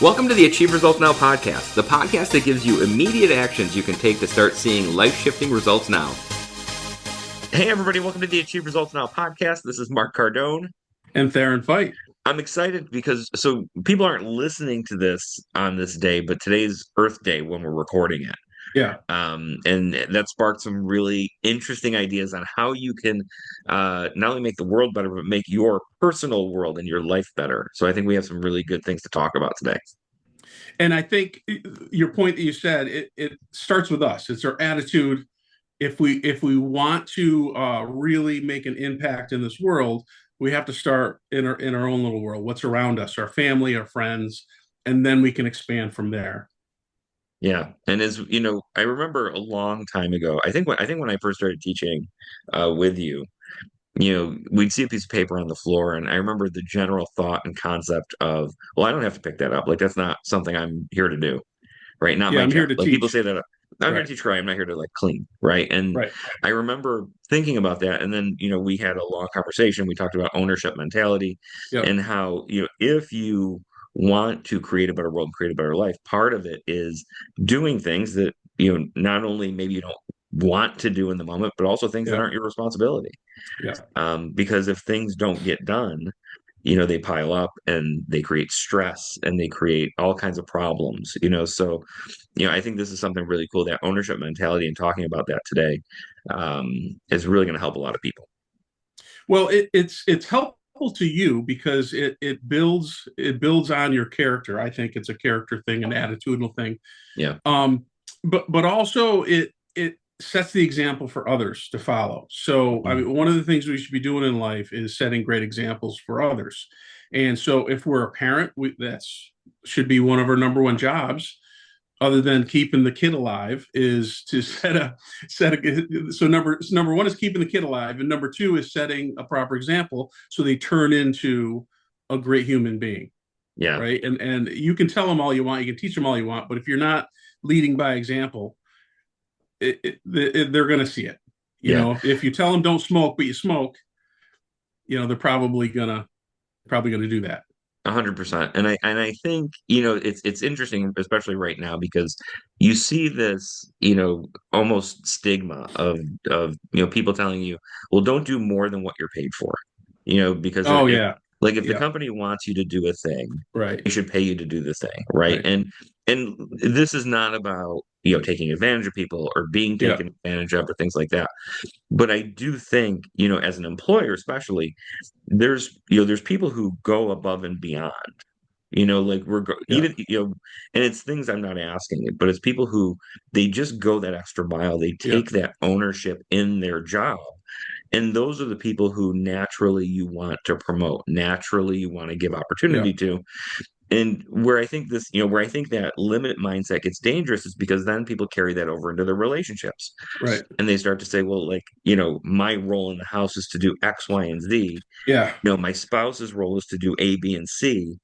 Welcome to the Achieve Results Now podcast, the podcast that gives you immediate actions you can take to start seeing life-shifting results now. Hey everybody, welcome to the Achieve Results Now podcast. This is Mark Cardone. And Theron Feidt. I'm excited because people aren't listening to this on this day, but today's Earth Day when we're recording it. Yeah. And that sparked some really interesting ideas on how you can not only make the world better, but make your personal world and your life better. So I think we have some really good things to talk about today. And I think your point that you said, it starts with us. It's our attitude. If we want to really make an impact in this world, we have to start in our own little world, what's around us, our family, our friends, and then we can expand from there. Yeah, and as you know, I remember a long time ago. I think when I first started teaching with you, we'd see a piece of paper on the floor, and I remember the general thought and concept of, well, I don't have to pick that up. Like that's not something I'm here to do, right? Not Yeah, my I'm here job. to Like people teach. say that I'm here Right. to teach karate. I'm not here to like clean, right? And Right. I remember thinking about that, and then we had a long conversation. We talked about ownership mentality Yep. and how if you want to create a better world and create a better life, part of it is doing things that not only maybe you don't want to do in the moment, but also things that Yeah. aren't your responsibility. Yeah. Because if things don't get done, they pile up and they create stress and they create all kinds of problems. So I think this is something really cool. That ownership mentality and talking about that today is really going to help a lot of people. Well, it's helpful to you because it builds on your character. I think it's a character thing, an attitudinal thing. Yeah. But also it sets the example for others to follow. So I Mhm. mean, one of the things we should be doing in life is setting great examples for others. And so if we're a parent, that's should be one of our number one jobs, other than keeping the kid alive, is to so number one is keeping the kid alive, and number two is setting a proper example so they turn into a great human being, Yeah. right? And you can tell them all you want, you can teach them all you want, but if you're not leading by example, they're going to see it. Yeah. If you tell them don't smoke, but you smoke, they're probably gonna do that. 100%. And I think, it's interesting, especially right now, because you see this, almost stigma of people telling you, well, don't do more than what you're paid for, because Oh if yeah, like if the yeah, company wants you to do a thing, right, they should pay you to do the thing, right? right, And this is not about, taking advantage of people or being yeah, taken advantage of or things like that. But I do think, as an employer, especially, there's people who go above and beyond, like yeah, even, and it's things I'm not asking it, but it's people who they just go that extra mile. They yeah, take that ownership in their job. And those are the people who naturally you want to promote, naturally you want to give yeah, opportunity to. And where I think where I think that limit mindset gets dangerous is because then people carry that over into their relationships right, and they start to say, well, like, my role in the house is to do X, Y, and Z. yeah, My spouse's role is to do A, B, and C,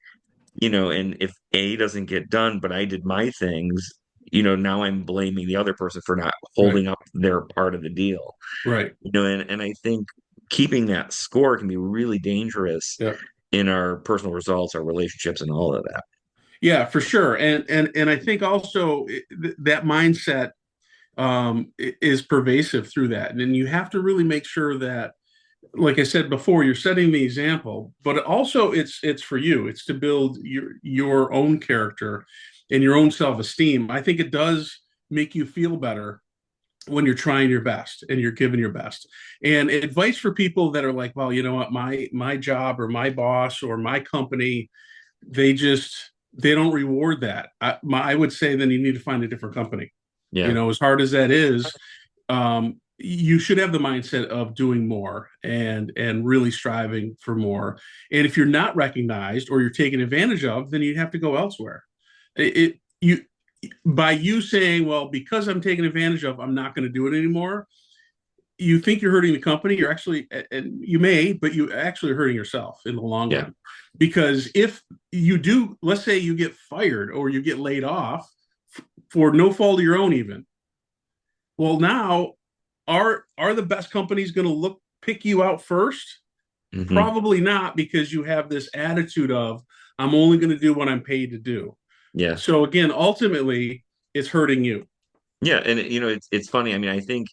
and if A doesn't get done, but I did my things, now I'm blaming the other person for not right, holding up their part of the deal, right, and I think keeping that score can be really dangerous yeah, in our personal results, our relationships, and all of that. yeah, for sure. And I think also that mindset is pervasive through that, and then you have to really make sure that, like I said before, you're setting the example, but also it's for you. It's to build your own character and your own self-esteem. I think it does make you feel better when you're trying your best and you're giving your best. And advice for people that are like, well, you know what, my job or my boss or my company, they don't reward that. I would say then you need to find a different company. Yeah. As hard as that is, you should have the mindset of doing more and really striving for more. And if you're not recognized or you're taken advantage of, then you have to go elsewhere. You by you saying, well, because I'm taken advantage of, I'm not going to do it anymore. You think you're hurting the company. You're actually, and you may, but you actually are hurting yourself in the long Yeah. run. Because if you do, let's say you get fired or you get laid off for no fault of your own, even. Well, now are the best companies going to pick you out first? Hmm. Probably not, because you have this attitude of, I'm only going to do what I'm paid to do. Yeah. So again, ultimately, it's hurting you. Yeah. And it's funny. I mean, I think,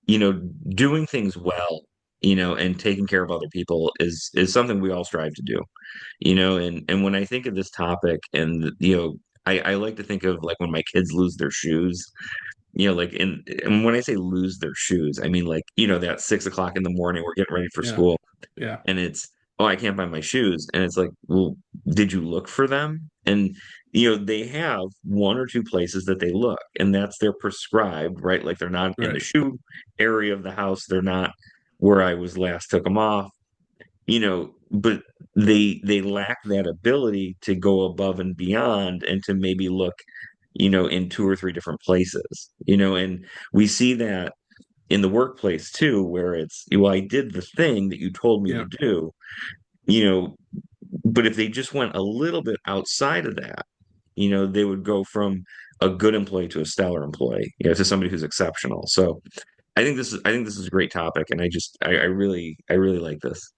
doing things well, and taking care of other people is something we all strive to do, and when I think of this topic and, I like to think of like when my kids lose their shoes, like and when I say lose their shoes, I mean like, that 6 o'clock in the morning, we're getting ready for Yeah, school yeah, and it's, oh, I can't find my shoes. And it's like, well, did you look for them? And, they have one or two places that they look, and that's their prescribed, right? Like they're not in the right. shoe area of the house. They're not where I was last took them off, but they lack that ability to go above and beyond and to maybe look, in two or three different places, and we see that in the workplace too, where it's, well, I did the thing that you told me to Yeah. do, you know, but if they just went a little bit outside of that, they would go from a good employee to a stellar employee, to somebody who's exceptional. So I think this is a great topic, and I really like this.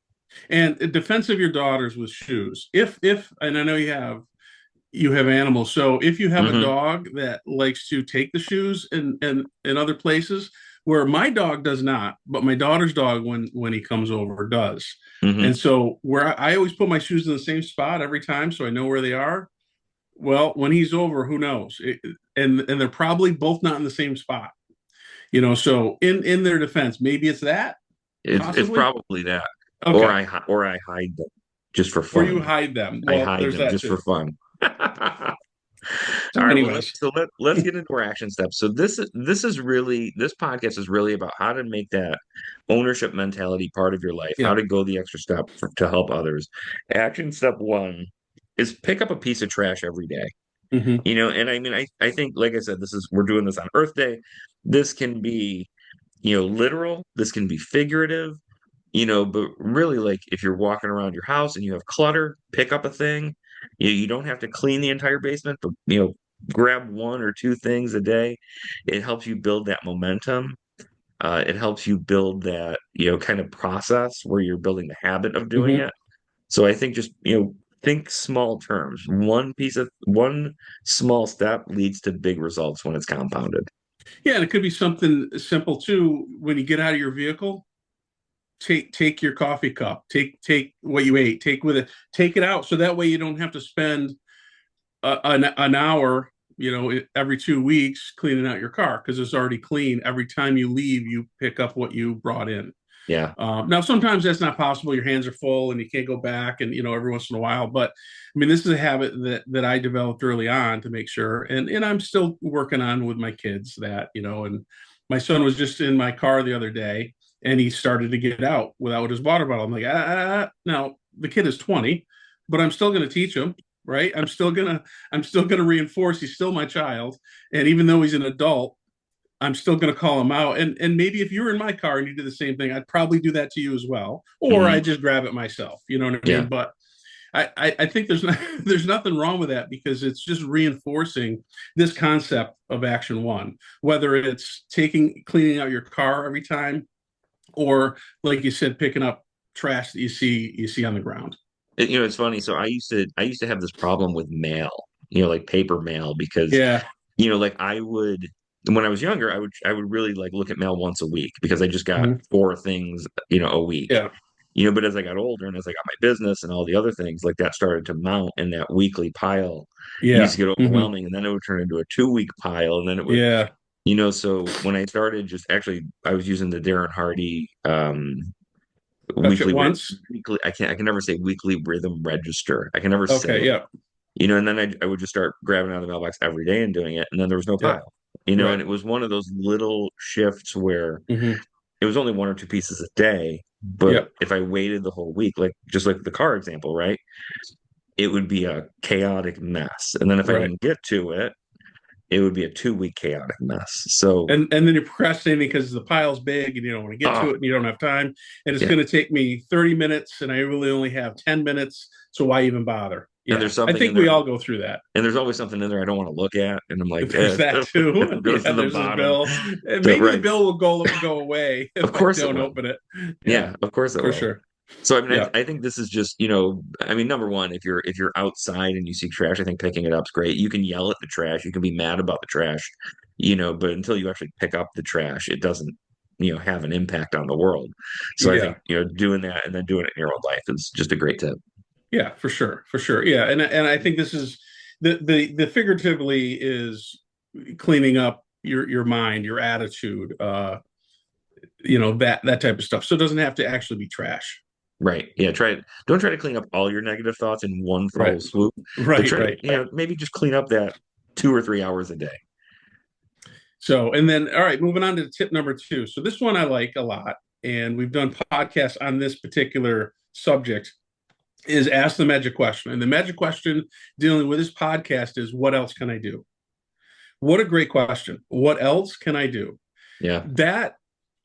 And in defense of your daughters with shoes, if and I know you have animals, so if you have a Hmm. dog that likes to take the shoes in other places where my dog does not, but my daughter's dog when he comes over does. And Hmm. so where I always put my shoes in the same spot every time so I know where they are. Well, when he's over, who knows? And they're probably both not in the same spot. So in their defense, maybe it's that It's possibly. probably that, or Okay. I hide them just for Or you fun. hide them. I Well, hide there's them that just for too. fun. All So right, well, anyways, let's get into our action steps. So this podcast is really about how to make that ownership mentality part of your life, how yeah. to go the extra step to help others. Action step one is pick up a piece of trash every day. Hmm. And I mean, I think, like I said, we're doing this on Earth Day. This can be, literal, this can be figurative, but really, like if you're walking around your house and you have clutter, pick up a thing. You don't have to clean the entire basement, but grab one or two things a day. It helps you build that momentum. It helps you build that, kind of process where you're building the habit of doing Hmm. it. So I think just, think small terms. One small step leads to big results when it's compounded. Yeah, and it could be something simple too. When you get out of your vehicle, take your coffee cup, take what you ate, take it out, so that way you don't have to spend an hour, every 2 weeks cleaning out your car because it's already clean. Every time you leave, you pick up what you brought in. Yeah. Now, sometimes that's not possible. Your hands are full and you can't go back, and every once in a while. But I mean, this is a habit that I developed early on to make sure, and I'm still working on with my kids that. And my son was just in my car the other day, and he started to get out without his water bottle. I'm like, now the kid is 20, but I'm still going to teach him. Right. I'm still gonna reinforce he's still my child. And even though he's an adult, I'm still going to call him out. And maybe if you were in my car and you did the same thing, I'd probably do that to you as well, or I Hmm. just grab it myself. You know what I Yeah. mean? But I think there's nothing wrong with that because it's just reinforcing this concept of action one, whether it's cleaning out your car every time, or like you said, picking up trash that you see on the ground. It's funny. So I used to have this problem with mail, like paper mail, because, Yeah. like I would, when I was younger, I would really like look at mail once a week because I just got Mhm. four things, a week. Yeah. But as I got older and as I got my business and all the other things, like that started to mount, and that weekly pile used Yeah. to get Hmm. overwhelming, and then it would turn into a 2 week pile, and then it would, Yeah. so when I started, just actually I was using the Darren Hardy Touch it weekly once. weekly, I can never say weekly rhythm register. I can never say Okay. it. Yeah. And then I would just start grabbing out of the mailbox every day and doing it, and then there was no Yep. pile. And Right. it was one of those little shifts where Hmm. it was only one or two pieces a day, but Yep. if I waited the whole week, like just like the car example, right? It would be a chaotic mess. And then if I Right. didn't get to it, it would be a 2 week chaotic mess. So, And then you're procrastinating because the pile's big and you don't want to get to oh, it and you don't have time. And it's yeah. going to take me 30 minutes and I really only have 10 minutes. So why even bother? And Yeah. there's I something in think there, we all go through that. and there's always something in there I don't want to look at. And I'm like, There's that too. it goes Yeah. to the There's this bottom. bill. And So, maybe the right. bill will go away if Of I course it don't will. open it. Yeah, Yeah, of course it for will. sure. So I mean, Yeah. I think this is just, I mean, number one, if you're outside and you see trash, I think picking it up is great. You can yell at the trash, you can be mad about the trash, but until you actually pick up the trash, it doesn't, have an impact on the world. So I Yeah. think, doing that and then doing it in your own life is just a great tip. Yeah, for sure. For sure. Yeah. And I think this is the figuratively is cleaning up your mind, your attitude, that type of stuff. So it doesn't have to actually be trash. Right. Yeah. Don't try to clean up all your negative thoughts in one Right. foul swoop, but Right, try to, right. maybe just clean up that 2 or 3 hours a day. So, and then, all right, moving on to tip number two. So, this one I like a lot, and we've done podcasts on this particular subject, is ask the magic question. And the magic question dealing with this podcast is, what else can I do? What a great question. What else can I do? Yeah. That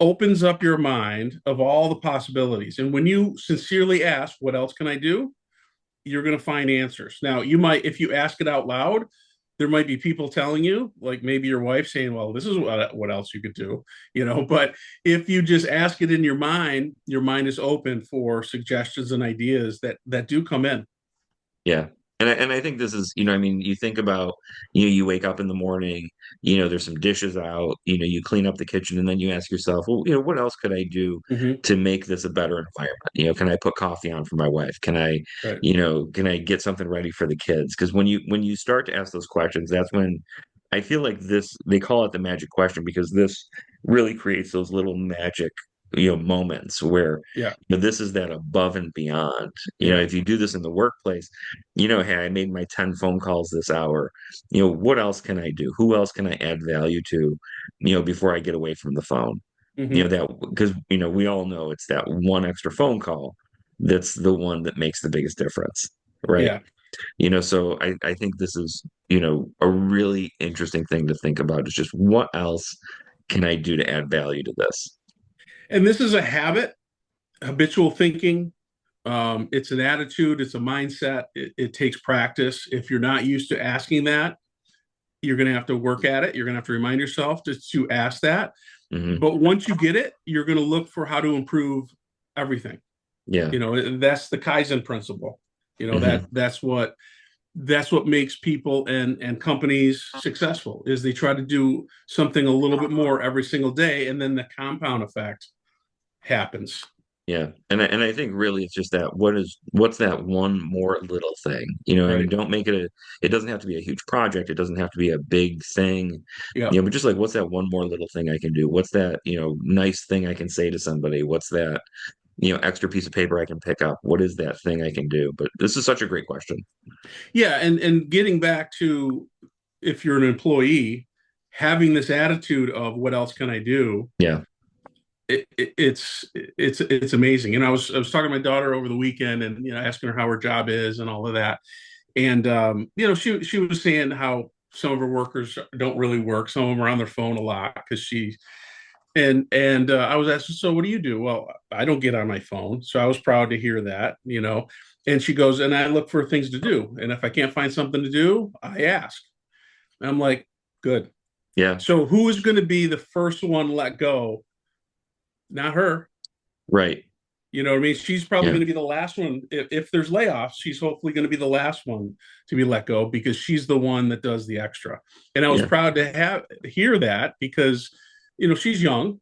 opens up your mind of all the possibilities. And when you sincerely ask, what else can I do? You're going to find answers. Now, you might, if you ask it out loud, there might be people telling you, like maybe your wife saying, well, this is what else you could do, but if you just ask it in your mind is open for suggestions and ideas that do come in. Yeah. And I think this is, I mean, you think about, you wake up in the morning, there's some dishes out, you clean up the kitchen and then you ask yourself, well, what else could I do Mm-hmm. to make this a better environment? Can I put coffee on for my wife? Right. Can I get something ready for the kids? Because when you start to ask those questions, that's when I feel like they call it the magic question because this really creates those little magic, moments where, Yeah. this is that above and beyond. Yeah. If you do this in the workplace, hey, I made my 10 phone calls this hour. What else can I do? Who else can I add value to, before I get away from the phone? Mm-hmm. That because, we all know it's that one extra phone call that's the one that makes the biggest difference. Right. Yeah. So I think this is, a really interesting thing to think about is just what else can I do to add value to this? And this is a habit, habitual thinking. It's an attitude, it's a mindset. It takes practice. If you're not used to asking that, you're going to have to work at it. You're going to have to remind yourself to ask that. Hmm. But once you get it, you're going to look for how to improve everything. Yeah. That's the Kaizen principle. Hmm. That's what makes people and companies successful is they try to do something a little bit more every single day, and then the compound effect happens. Yeah. And I think really it's just that what's that one more little thing? I mean, Right. don't make it doesn't have to be a huge project. It doesn't have to be a big thing. Yeah. But just like what's that one more little thing I can do? What's that, nice thing I can say to somebody? What's that, extra piece of paper I can pick up? What is that thing I can do? But this is such a great question. Yeah. And getting back to, if you're an employee, having this attitude of what else can I do, Yeah. it's amazing. I was talking to my daughter over the weekend, and asking her how her job is and all of that. And she was saying how some of her workers don't really work. Some of them are on their phone a lot because she and I was asking, so what do you do? Well, I don't get on my phone. So I was proud to hear that. And she goes, and I look for things to do. And if I can't find something to do, I ask. And I'm like, good. Yeah. So who is going to be the first one let go? Not her. Right. You know what I mean? She's probably Yeah. going to be the last one. If there's layoffs, she's hopefully going to be the last one to be let go because she's the one that does the extra. And I was Yeah. proud to hear that because she's young,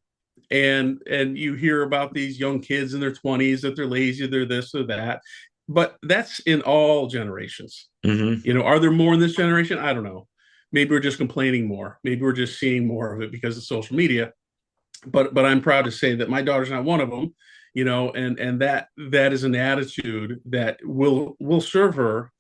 and you hear about these young kids in their 20s that they're lazy, they're this or that. But that's in all generations. Hmm. Are there more in this generation? I don't know. Maybe we're just complaining more. Maybe we're just seeing more of it because of social media, but I'm proud to say that my daughter's not one of them, and that is an attitude that will serve her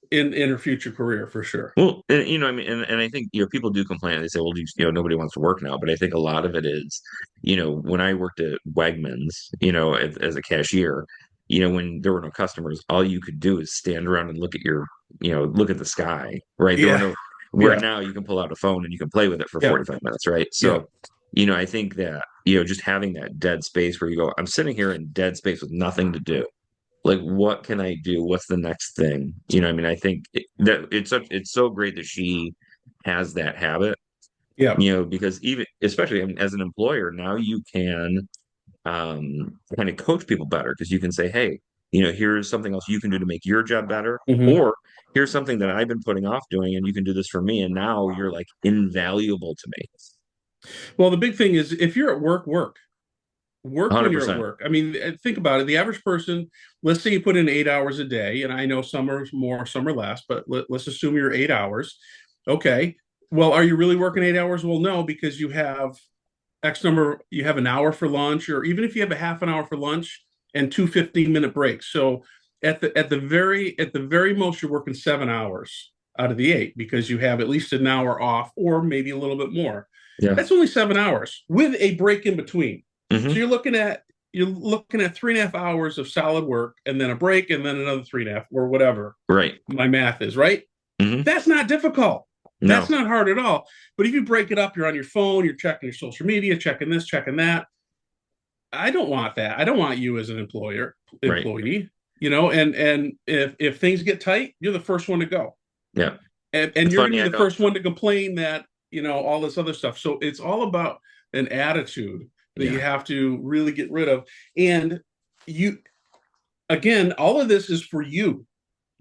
in her future career for sure. Well, and, I mean, and I think, people do complain. They say, well, nobody wants to work now. But I think a lot of it is, when I worked at Wegmans, as a cashier, when there were no customers, all you could do is stand around and look at the sky, right? There were Yeah, no, where yeah, now you can pull out a phone and you can play with it for yeah, 45 minutes, right? yeah, So, I think that, just having that dead space where you go, I'm sitting here in dead space with nothing to do, like what can I do? What's the next thing? I mean, I think that it's so great that she has that habit, yeah, because even especially, I mean, as an employer, now you can, kind of coach people better because you can say, hey, here's something else you can do to make your job better, Hmm. or here's something that I've been putting off doing, and you can do this for me, and now you're like invaluable to me. Well, the big thing is if you're at work, work when you're at 100%. work. I mean, think about it. The average person, let's say you put in 8 hours a day, and I know some are more, some are less, but let's assume you're 8 hours. Okay. Well, are you really working 8 hours? Well, no, because you have X number, you have an hour for lunch, or even if you have a half an hour for lunch and two 15-minute breaks. So at the very most, you're working 7 hours out of the eight because you have at least an hour off or maybe a little bit more. Yeah. That's only 7 hours with a break in between. So Hmm. you're looking at 3.5 hours of solid work and then a break and then another 3.5 or whatever Right. my math is, right? Hmm. That's not difficult. That's No. not hard at all. But if you break it up, you're on your phone, you're checking your social media, checking this, checking that. I don't want that. I don't want you as an Right. employee, and if things get tight, you're the first one to go. Yeah. And It's you're going to funny. be I the know. first one to complain that, all this other stuff. So it's all about an attitude that you Yeah. have to really get rid of. And you, again, all of this is for you.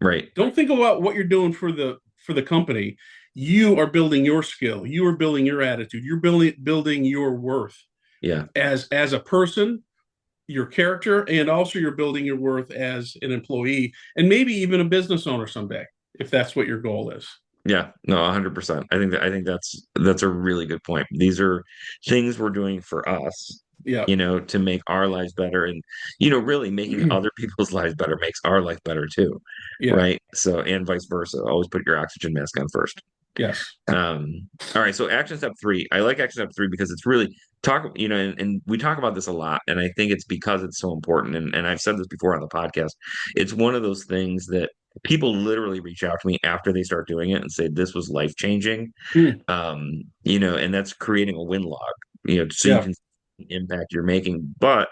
Right. Don't think about what you're doing for the company. You are building your skill. You are building your attitude. You're building your worth Yeah. as a person, your character, and also you're building your worth as an employee and maybe even a business owner someday, if that's what your goal is. Yeah, no, 100%. I think that's a really good point. These are things we're doing for us, Yeah. to make our lives better, and really making other people's lives better makes our life better too, Yeah. right? So, and vice versa. Always put your oxygen mask on first. Yes. All right, so action step three. I like action step three because it's really and we talk about this a lot, and I think it's because it's so important. And I've said this before on the podcast. It's one of those things that people literally reach out to me after they start doing it and say, this was life changing. Mm. And that's creating a win log, so you Yeah. can see the impact you're making. But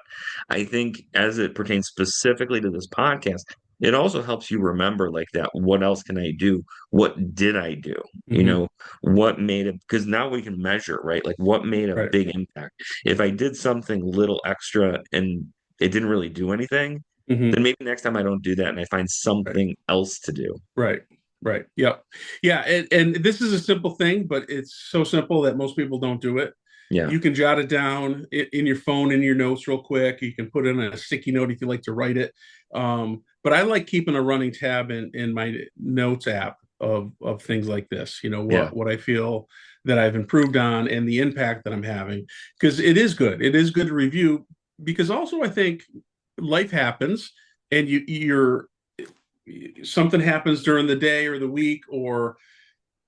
I think as it pertains specifically to this podcast, it also helps you remember like that. What else can I do? What did I do? You Hmm. know, what made it? Because now we can measure, right? Like what made a Right. big impact. If I did something little extra and it didn't really do anything, Hmm. then maybe next time I don't do that and I find Right. something else to do. Right. Right. Yep. Yeah. And this is a simple thing, but it's so simple that most people don't do it. Yeah. You can jot it down in your phone, in your notes real quick. You can put it in a sticky note if you like to write it. But I like keeping a running tab in my notes app of things like this, Yeah. what I feel that I've improved on and the impact that I'm having. Because it is good. It is good to review because also I think life happens and you're something happens during the day or the week or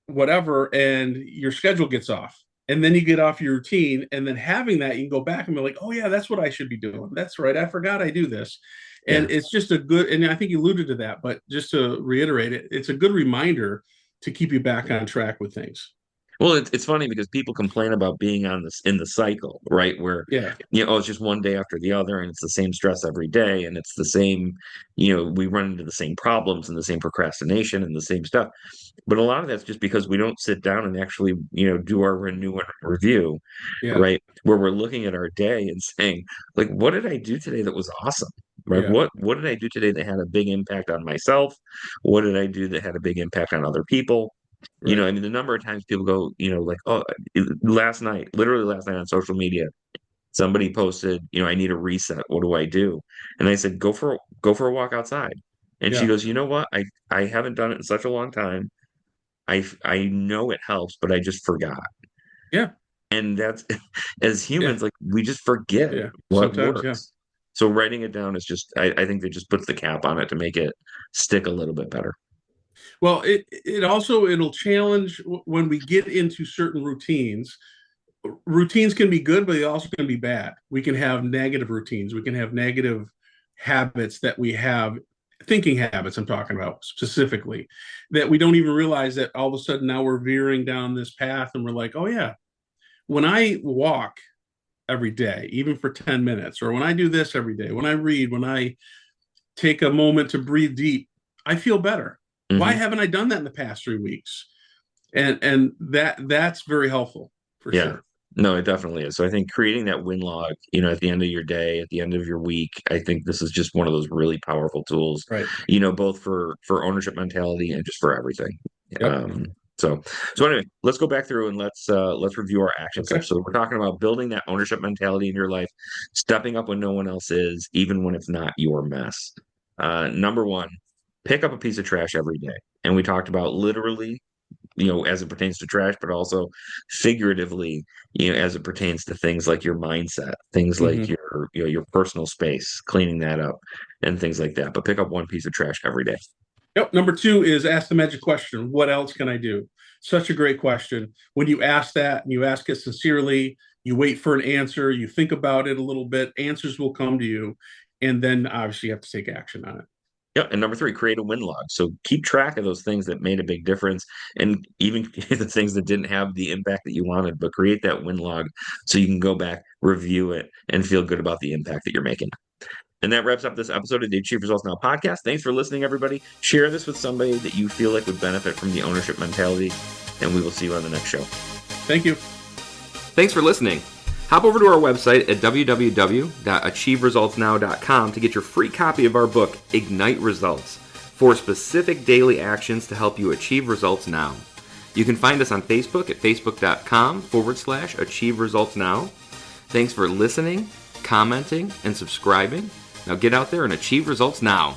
whatever, and your schedule gets off. And then you get off your routine, and then having that, you can go back and be like, oh, yeah, that's what I should be doing. That's right. I forgot I do this. Yeah. And it's just a good, and I think you alluded to that, but just to reiterate it, it's a good reminder to keep you back on track with things. Well, it's funny because people complain about being on this in the cycle, right? Where, Yeah. oh, it's just one day after the other, and it's the same stress every day, and it's the same, we run into the same problems and the same procrastination and the same stuff. But a lot of that's just because we don't sit down and actually, do our renew and review, Yeah. right? Where we're looking at our day and saying, like, what did I do today that was awesome? Right? Yeah. What did I do today that had a big impact on myself? What did I do that had a big impact on other people? Right. I mean, the number of times people go, like, oh, last night, literally last night on social media, somebody posted, I need a reset. What do I do? And I said, go for a walk outside. And she Yeah. goes, you know what? I haven't done it in such a long time. I know it helps, but I just forgot. Yeah. And that's as Yeah. humans, like we just forget Yeah. what Sometimes. Yeah. works. So writing it down is just, I think that just puts the cap on it to make it stick a little bit better. Well, it'll challenge when we get into certain routines. Routines can be good, but they also can be bad. We can have negative routines. We can have negative habits that we have, thinking habits, I'm talking about specifically, that we don't even realize that all of a sudden now we're veering down this path and we're like, oh, yeah, when I walk every day, even for 10 minutes, or when I do this every day, when I read, when I take a moment to breathe deep, I feel better. Why Hmm. haven't I done that in the past 3 weeks? And that's very helpful for Yeah. sure. No, it definitely is. So I think creating that win log, at the end of your day, at the end of your week, I think this is just one of those really powerful tools, Right. both for ownership mentality and just for everything. Yep. Um, so so anyway, let's go back through and let's review our action steps. Okay. So we're talking about building that ownership mentality in your life, stepping up when no one else is, even when it's not your mess. Number one, pick up a piece of trash every day. And we talked about literally as it pertains to trash, but also figuratively, as it pertains to things like your mindset, things like Hmm. your personal space, cleaning that up and things like that. But pick up one piece of trash every day. Yep. Number two is ask the magic question. What else can I do? Such a great question. When you ask that and you ask it sincerely, you wait for an answer, you think about it a little bit, answers will come to you. And then obviously you have to take action on it. Yeah, and number three, create a win log. So keep track of those things that made a big difference, and even the things that didn't have the impact that you wanted. But create that win log so you can go back, review it, and feel good about the impact that you're making. And that wraps up this episode of the Achieve Results Now podcast. Thanks for listening, everybody. Share this with somebody that you feel like would benefit from the ownership mentality, and we will see you on the next show. Thank you. Thanks for listening. Hop over to our website at www.achieveresultsnow.com to get your free copy of our book, Ignite Results, 4 specific daily actions to help you achieve results now. You can find us on Facebook at facebook.com/Achieve Results Now. Thanks for listening, commenting, and subscribing. Now get out there and achieve results now.